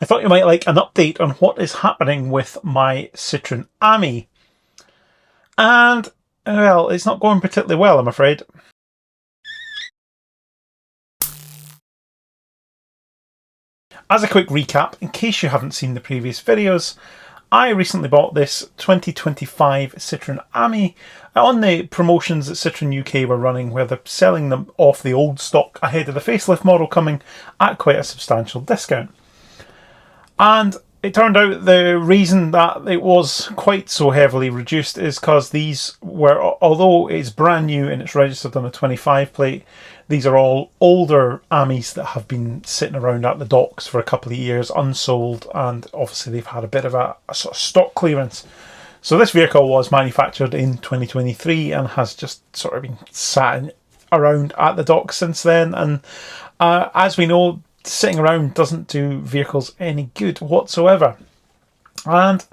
I thought you might like an update on what is happening with my Citroen Ami. And, well, it's not going particularly well, I'm afraid. As a quick recap, in case you haven't seen the previous videos, I recently bought this 2025 Citroen Ami on the promotions that Citroen UK were running, where they're selling them off the old stock ahead of the facelift model coming at quite a substantial discount. And it turned out the reason that it was quite so heavily reduced is because these were, although it's brand new and it's registered on a 25 plate, these are all older Amis that have been sitting around at the docks for a couple of years unsold, and obviously they've had a bit of a sort of stock clearance. So this vehicle was manufactured in 2023 and has just sort of been sat around at the docks since then. And as we know, sitting around doesn't do vehicles any good whatsoever. And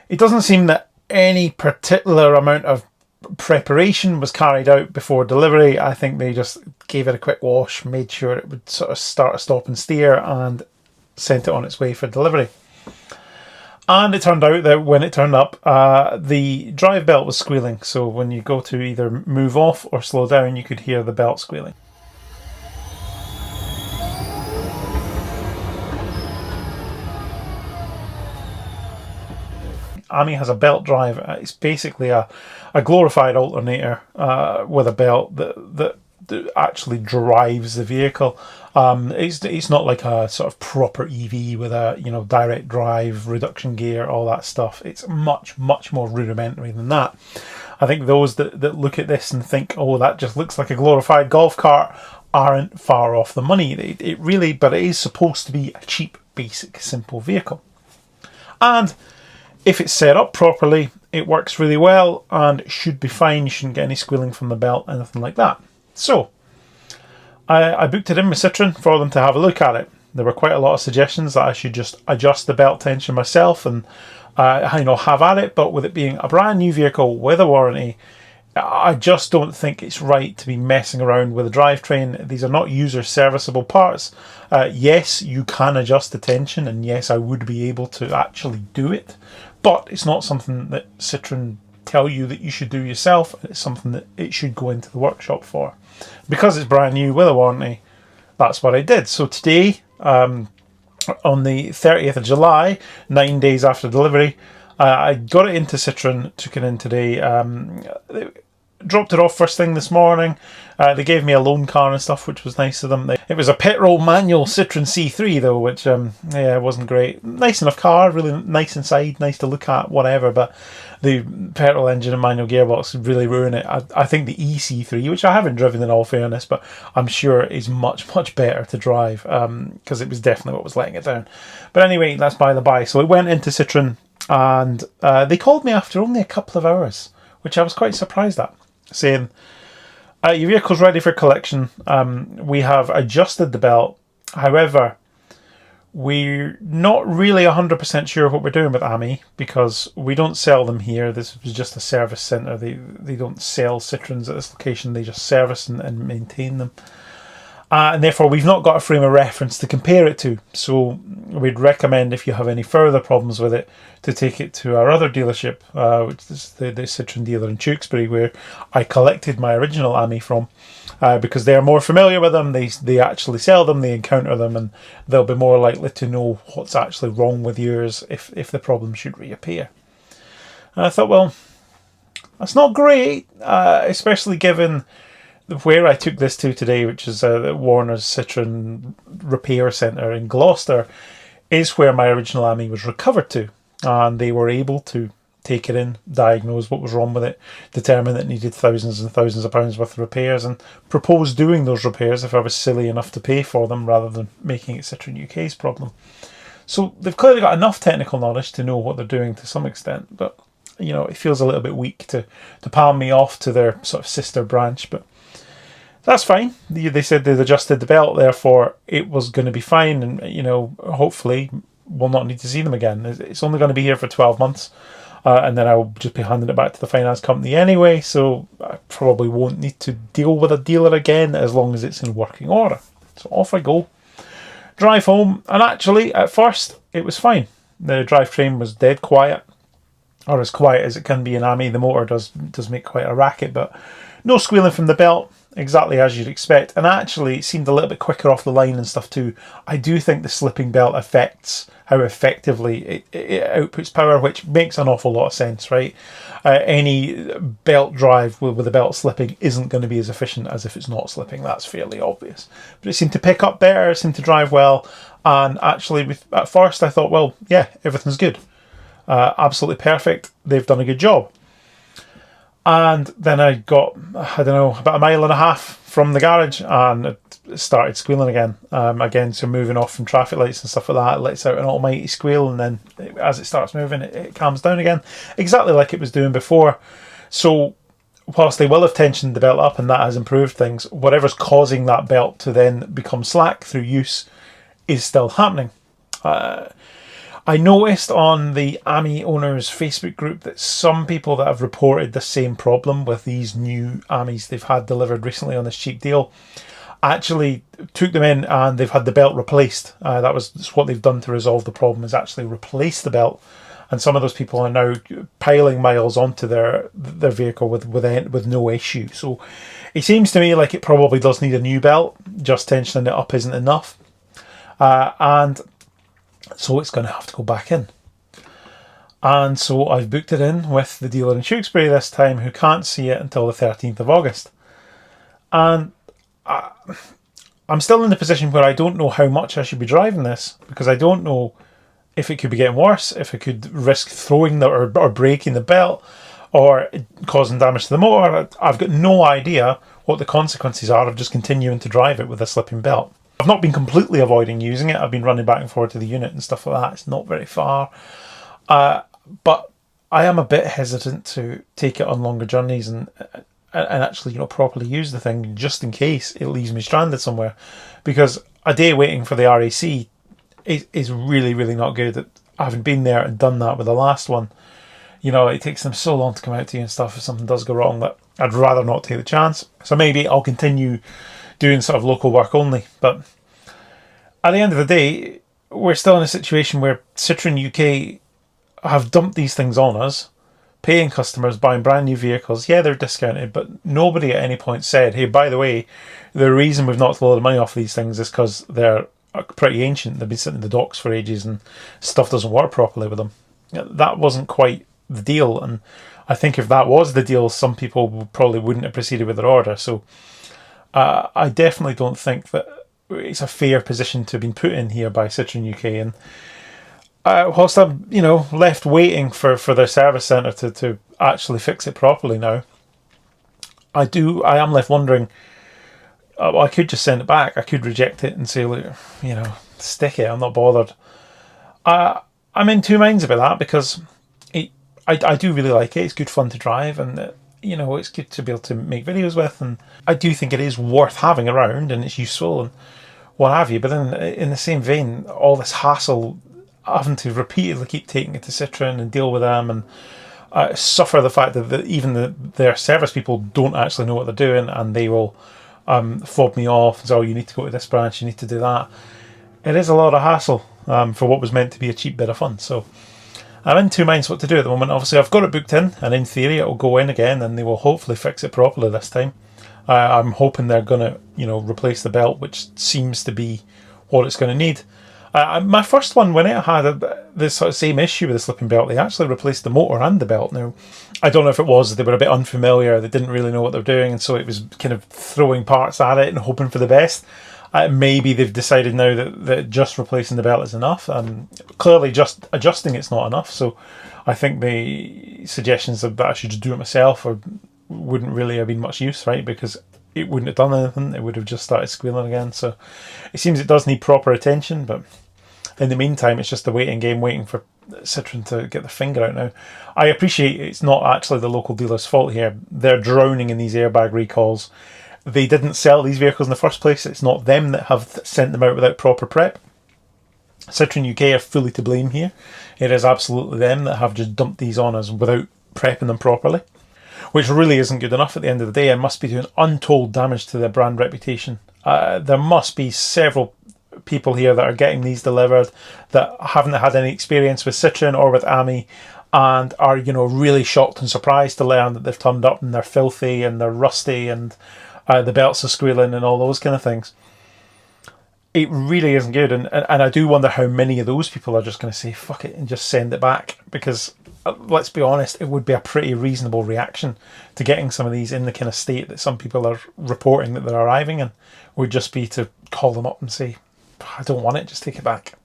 it doesn't seem that any particular amount of preparation was carried out before delivery. I think they just gave it a quick wash, made sure it would sort of start, stop and steer, and sent it on its way for delivery. And it turned out that when it turned up, the drive belt was squealing. So when you go to either move off or slow down, you could hear the belt squealing. Ami has a belt drive. It's basically a glorified alternator with a belt that actually drives the vehicle. It's not like a sort of proper EV with a direct drive, reduction gear, all that stuff. It's much more rudimentary than that. I think those that look at this and think, oh, that just looks like a glorified golf cart, aren't far off the money. It really, but it is supposed to be a cheap, basic, simple vehicle. And if it's set up properly, it works really well and should be fine. You shouldn't get any squealing from the belt, anything like that. So, I booked it in with Citroen for them to have a look at it. There were quite a lot of suggestions that I should just adjust the belt tension myself and have at it. But with it being a brand new vehicle with a warranty, I just don't think it's right to be messing around with a drivetrain. These are not user serviceable parts. Yes, you can adjust the tension, and yes, I would be able to actually do it. But it's not something that Citroen tell you that you should do yourself. It's something that it should go into the workshop for. Because it's brand new with a warranty, that's what I did. So today, on the 30th of July, 9 days after delivery, I got it into Citroen, took it in today, dropped it off first thing this morning. They gave me a loan car and stuff, which was nice of them. It was a petrol manual Citroen C3 though, which wasn't great. Nice enough car, really nice inside, nice to look at, whatever, but the petrol engine and manual gearbox really ruin it. I think the EC3, which I haven't driven in all fairness, but I'm sure is much better to drive, because it was definitely what was letting it down. But anyway, that's by the by. So it went into Citroen, and they called me after only a couple of hours, which I was quite surprised at, saying, your vehicle's ready for collection. We have adjusted the belt. However, we're not really 100% sure what we're doing with Ami, because we don't sell them here. This was just a service centre. They don't sell Citroens at this location. They just service and maintain them. And therefore, we've not got a frame of reference to compare it to. So we'd recommend, if you have any further problems with it, to take it to our other dealership, which is the Citroen dealer in Tewkesbury, where I collected my original Ami from, because they're more familiar with them. They actually sell them, they encounter them, and they'll be more likely to know what's actually wrong with yours if the problem should reappear. And I thought, well, that's not great, especially given where I took this to today, which is Warner's Citroen Repair Centre in Gloucester, is where my original Ami was recovered to. And they were able to take it in, diagnose what was wrong with it, determine that it needed thousands and thousands of pounds worth of repairs, and propose doing those repairs if I was silly enough to pay for them, rather than making it Citroen UK's problem. So they've clearly got enough technical knowledge to know what they're doing to some extent, but it feels a little bit weak to palm me off to their sort of sister branch, but that's fine. They said they'd adjusted the belt, therefore it was going to be fine, and hopefully we'll not need to see them again. It's only going to be here for 12 months, and then I'll just be handing it back to the finance company anyway, so I probably won't need to deal with a dealer again as long as it's in working order. So off I go. Drive home, and actually, at first, it was fine. The drivetrain was dead quiet, or as quiet as it can be in Ami. The motor does make quite a racket, but no squealing from the belt, exactly as you'd expect. And actually, it seemed a little bit quicker off the line and stuff too. I do think the slipping belt affects how effectively it outputs power, which makes an awful lot of sense, right? Any belt drive with the belt slipping isn't going to be as efficient as if it's not slipping. That's fairly obvious. But it seemed to pick up better, it seemed to drive well. And actually, at first I thought, well, yeah, everything's good. Absolutely perfect. They've done a good job. And then I got, I don't know, about a mile and a half from the garage, and it started squealing again. So moving off from traffic lights and stuff like that, it lets out an almighty squeal, and then as it starts moving, it calms down again, exactly like it was doing before. So whilst they will have tensioned the belt up, and that has improved things, whatever's causing that belt to then become slack through use is still happening. I noticed on the Ami owners Facebook group that some people that have reported the same problem with these new Amis they've had delivered recently on this cheap deal actually took them in and they've had the belt replaced. That was what they've done to resolve the problem, is actually replace the belt. And some of those people are now piling miles onto their vehicle with no issue. So it seems to me like it probably does need a new belt. Just tensioning it up isn't enough. And so it's going to have to go back in. And so I've booked it in with the dealer in Tewkesbury this time, who can't see it until the 13th of August. And I'm still in the position where I don't know how much I should be driving this, because I don't know if it could be getting worse, if it could risk throwing or breaking the belt, or causing damage to the motor. I've got no idea what the consequences are of just continuing to drive it with a slipping belt. I've not been completely avoiding using it. I've been running back and forth to the unit and stuff like that. It's not very far. But I am a bit hesitant to take it on longer journeys and actually, properly use the thing, just in case it leaves me stranded somewhere. Because a day waiting for the RAC is really, really not good. I haven't been there and done that with the last one. It takes them so long to come out to you and stuff if something does go wrong, that I'd rather not take the chance. So maybe I'll continue doing sort of local work only. But at the end of the day, we're still in a situation where Citroen UK have dumped these things on us, paying customers, buying brand new vehicles. Yeah, they're discounted, but nobody at any point said, hey, by the way, the reason we've knocked a lot of money off these things is because they're pretty ancient. They've been sitting in the docks for ages and stuff doesn't work properly with them. That wasn't quite the deal. And I think if that was the deal, some people probably wouldn't have proceeded with their order. So I definitely don't think that it's a fair position to have been put in here by Citroen UK. And whilst I'm, left waiting for their service centre to actually fix it properly now, I am left wondering, I could just send it back. I could reject it and say, look, stick it. I'm not bothered. I'm in two minds about that, because I do really like it. It's good fun to drive, and it's good to be able to make videos with, and I do think it is worth having around and it's useful and what have you. But then in the same vein, all this hassle, having to repeatedly keep taking it to Citroen and deal with them and suffer the fact that even their service people don't actually know what they're doing, and they will fob me off and say, oh, you need to go to this branch, you need to do that. It is a lot of hassle for what was meant to be a cheap bit of fun. So I'm in two minds what to do at the moment. Obviously, I've got it booked in, and in theory it will go in again, and they will hopefully fix it properly this time. I'm hoping they're going to, replace the belt, which seems to be what it's going to need. My first one, when it had this sort of same issue with the slipping belt, they actually replaced the motor and the belt. Now, I don't know if it was they were a bit unfamiliar, they didn't really know what they were doing, and so it was kind of throwing parts at it and hoping for the best. Maybe they've decided now that just replacing the belt is enough. Clearly, just adjusting it's not enough. So I think the suggestions that I should just do it myself wouldn't really have been much use, right? Because it wouldn't have done anything. It would have just started squealing again. So it seems it does need proper attention. But in the meantime, it's just a waiting game, waiting for Citroen to get the finger out now. I appreciate it's not actually the local dealer's fault here. They're drowning in these airbag recalls. They didn't sell these vehicles in the first place. It's not them that have sent them out without proper prep. Citroen UK are fully to blame here. It is absolutely them that have just dumped these on us without prepping them properly, which really isn't good enough at the end of the day and must be doing untold damage to their brand reputation. There must be several people here that are getting these delivered that haven't had any experience with Citroen or with Ami, and are, you know, really shocked and surprised to learn that they've turned up and they're filthy and they're rusty and the belts are squealing and all those kind of things. It really isn't good, and I do wonder how many of those people are just going to say fuck it and just send it back, because let's be honest, it would be a pretty reasonable reaction to getting some of these in the kind of state that some people are reporting that they're arriving in, would just be to call them up and say, I don't want it, just take it back.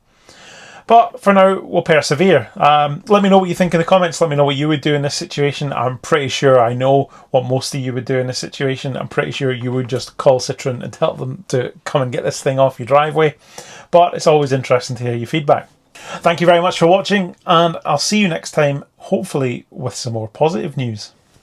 But for now, we'll persevere. Let me know what you think in the comments. Let me know what you would do in this situation. I'm pretty sure I know what most of you would do in this situation. I'm pretty sure you would just call Citroen and tell them to come and get this thing off your driveway. But it's always interesting to hear your feedback. Thank you very much for watching, and I'll see you next time, hopefully with some more positive news.